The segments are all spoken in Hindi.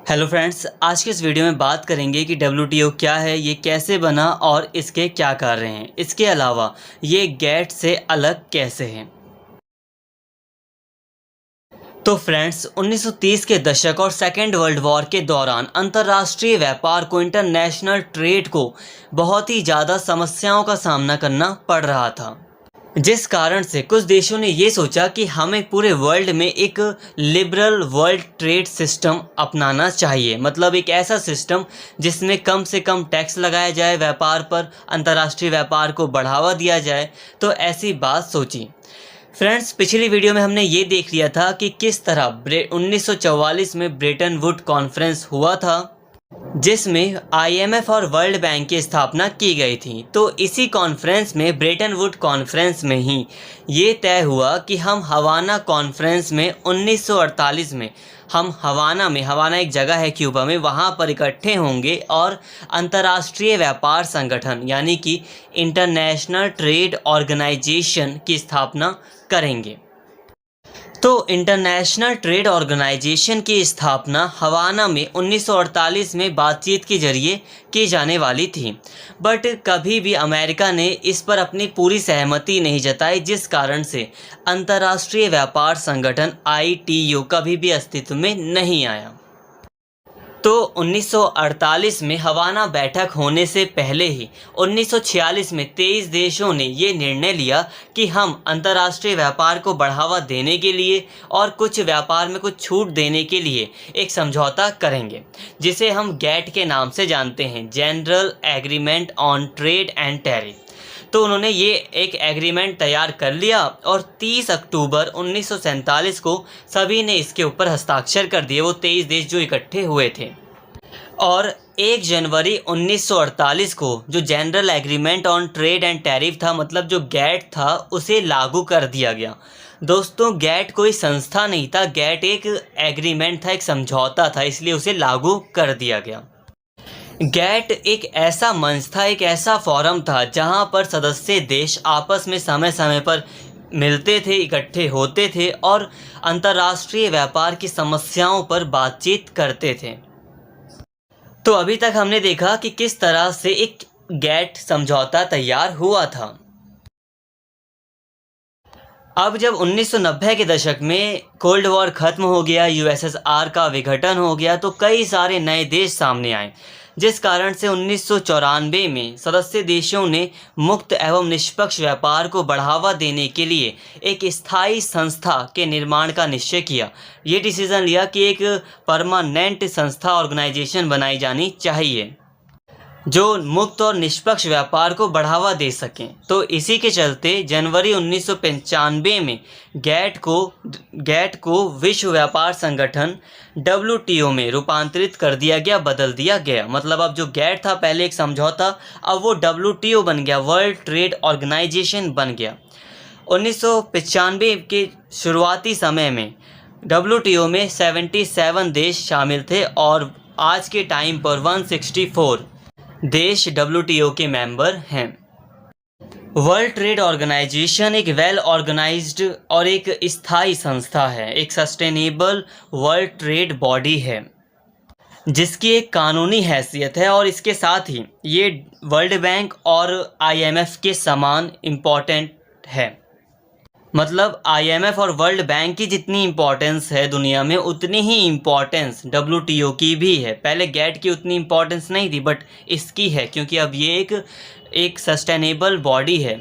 हेलो फ्रेंड्स, आज के इस वीडियो में बात करेंगे कि डब्ल्यूटीओ क्या है, ये कैसे बना और इसके क्या कार्य हैं। इसके अलावा ये गैट से अलग कैसे है। तो फ्रेंड्स, 1930 के दशक और सेकेंड वर्ल्ड वॉर के दौरान अंतर्राष्ट्रीय व्यापार को, इंटरनेशनल ट्रेड को बहुत ही ज़्यादा समस्याओं का सामना करना पड़ रहा था, जिस कारण से कुछ देशों ने ये सोचा कि हमें पूरे वर्ल्ड में एक लिबरल वर्ल्ड ट्रेड सिस्टम अपनाना चाहिए। मतलब एक ऐसा सिस्टम जिसमें कम से कम टैक्स लगाया जाए व्यापार पर, अंतर्राष्ट्रीय व्यापार को बढ़ावा दिया जाए। तो ऐसी बात सोची। फ्रेंड्स, पिछली वीडियो में हमने ये देख लिया था कि किस तरह 1944 में ब्रेटन वुड कॉन्फ्रेंस हुआ था, जिसमें आईएमएफ और वर्ल्ड बैंक की स्थापना की गई थी। तो इसी कॉन्फ्रेंस में, ब्रेटन वुड कॉन्फ्रेंस में ही ये तय हुआ कि हम हवाना कॉन्फ्रेंस में 1948 में हम हवाना एक जगह है क्यूबा में, वहाँ पर इकट्ठे होंगे और अंतर्राष्ट्रीय व्यापार संगठन यानी कि इंटरनेशनल ट्रेड ऑर्गेनाइजेशन की स्थापना करेंगे। तो इंटरनेशनल ट्रेड ऑर्गेनाइजेशन की स्थापना हवाना में 1948 में बातचीत के जरिए की जाने वाली थी, बट कभी भी अमेरिका ने इस पर अपनी पूरी सहमति नहीं जताई, जिस कारण से अंतर्राष्ट्रीय व्यापार संगठन आईटीयू कभी भी अस्तित्व में नहीं आया। तो 1948 में हवाना बैठक होने से पहले ही 1946 में 23 देशों ने ये निर्णय लिया कि हम अंतर्राष्ट्रीय व्यापार को बढ़ावा देने के लिए और कुछ व्यापार में कुछ छूट देने के लिए एक समझौता करेंगे, जिसे हम गैट के नाम से जानते हैं, general agreement on trade and tariff. तो उन्होंने ये एक एग्रीमेंट तैयार कर लिया और 30 अक्टूबर 1947 को सभी ने इसके ऊपर हस्ताक्षर कर दिए, वो 23 देश जो इकट्ठे हुए थे। और 1 जनवरी 1948 को जो general agreement on trade and tariff था, मतलब जो गैट था, उसे लागू कर दिया गया। दोस्तों, गैट कोई संस्था नहीं था, गैट एक एग्रीमेंट था, एक समझौता था, इसलिए उसे लागू कर दिया गया। गैट एक ऐसा मंच था, एक ऐसा फोरम था जहां पर सदस्य देश आपस में समय समय पर मिलते थे, इकट्ठे होते थे और अंतर्राष्ट्रीय व्यापार की समस्याओं पर बातचीत करते थे। तो अभी तक हमने देखा कि किस तरह से एक गैट समझौता तैयार हुआ था। अब जब 1990 के दशक में कोल्ड वॉर ख़त्म हो गया, यूएसएसआर का विघटन हो गया, तो कई सारे नए देश सामने आए, जिस कारण से 1994 में सदस्य देशों ने मुक्त एवं निष्पक्ष व्यापार को बढ़ावा देने के लिए एक स्थायी संस्था के निर्माण का निश्चय किया। ये डिसीज़न लिया कि एक परमानेंट संस्था, ऑर्गेनाइजेशन बनाई जानी चाहिए जो मुक्त और निष्पक्ष व्यापार को बढ़ावा दे सकें। तो इसी के चलते जनवरी 1995 में गैट को विश्व व्यापार संगठन डब्ल्यूटीओ में रूपांतरित कर दिया गया, बदल दिया गया। मतलब अब जो गैट था पहले एक समझौता, अब वो डब्ल्यूटीओ बन गया, वर्ल्ड ट्रेड ऑर्गेनाइजेशन बन गया। 1995 के शुरुआती समय में डब्ल्यूटीओ में 77 देश शामिल थे और आज के टाइम पर 164 देश डब्ल्यूटीओ के मेंबर हैं। वर्ल्ड ट्रेड ऑर्गेनाइजेशन एक वेल ऑर्गेनाइज्ड और एक स्थायी संस्था है, एक सस्टेनेबल वर्ल्ड ट्रेड बॉडी है जिसकी एक कानूनी हैसियत है, और इसके साथ ही ये वर्ल्ड बैंक और आईएमएफ के समान इम्पॉर्टेंट है। मतलब आईएमएफ और वर्ल्ड बैंक की जितनी इम्पोर्टेंस है दुनिया में, उतनी ही इम्पोर्टेंस डब्ल्यूटीओ की भी है। पहले गैट की उतनी इम्पोर्टेंस नहीं थी, बट इसकी है, क्योंकि अब ये एक सस्टेनेबल बॉडी है।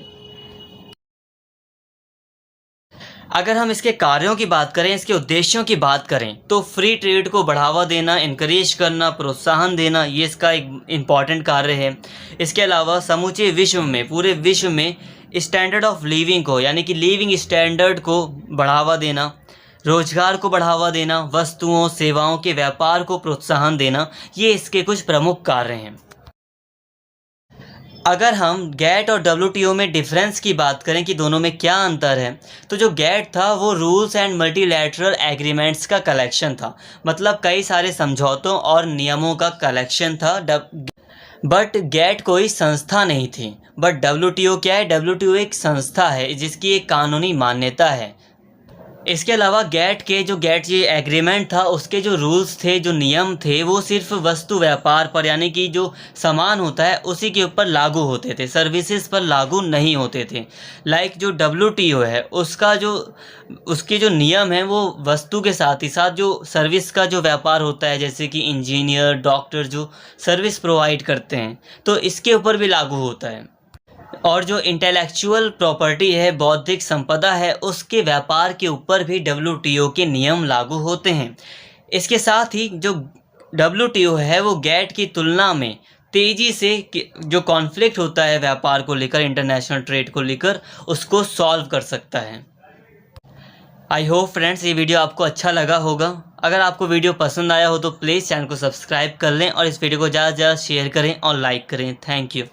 अगर हम इसके कार्यों की बात करें, इसके उद्देश्यों की बात करें, तो फ्री ट्रेड को बढ़ावा देना, इनकरेज करना, प्रोत्साहन देना, ये इसका एक इम्पॉर्टेंट कार्य है। इसके अलावा समूचे विश्व में, पूरे विश्व में स्टैंडर्ड ऑफ लिविंग को, यानी कि लिविंग स्टैंडर्ड को बढ़ावा देना, रोजगार को बढ़ावा देना, वस्तुओं सेवाओं के व्यापार को प्रोत्साहन देना, ये इसके कुछ प्रमुख कार्य हैं। अगर हम गैट और डब्ल्यूटीओ में डिफरेंस की बात करें कि दोनों में क्या अंतर है, तो जो गैट था वो रूल्स एंड मल्टीलैटरल एग्रीमेंट्स का कलेक्शन था। मतलब कई सारे समझौतों और नियमों का कलेक्शन था। बट गैट कोई संस्था नहीं थी। बट डब्ल्यूटीओ क्या है? डब्ल्यूटीओ एक संस्था है जिसकी एक कानूनी मान्यता है। इसके अलावा गेट ये एग्रीमेंट था, उसके जो रूल्स थे, जो नियम थे, वो सिर्फ वस्तु व्यापार पर, यानी कि जो सामान होता है उसी के ऊपर लागू होते थे, सर्विसेज पर लागू नहीं होते थे। लाइक जो WTO है उसके जो नियम हैं वो वस्तु के साथ ही साथ जो सर्विस का जो व्यापार होता है, जैसे कि इंजीनियर, डॉक्टर जो सर्विस प्रोवाइड करते हैं, तो इसके ऊपर भी लागू होता है। और जो इंटेलेक्चुअल प्रॉपर्टी है, बौद्धिक संपदा है, उसके व्यापार के ऊपर भी WTO के नियम लागू होते हैं। इसके साथ ही जो WTO है वो गेट की तुलना में तेज़ी से जो कॉन्फ्लिक्ट होता है व्यापार को लेकर, इंटरनेशनल ट्रेड को लेकर, उसको सॉल्व कर सकता है। आई होप फ्रेंड्स ये वीडियो आपको अच्छा लगा होगा। अगर आपको वीडियो पसंद आया हो तो प्लीज़ चैनल को सब्सक्राइब कर लें और इस वीडियो को ज़्यादा से ज़्यादा शेयर करें और लाइक करें। Thank you.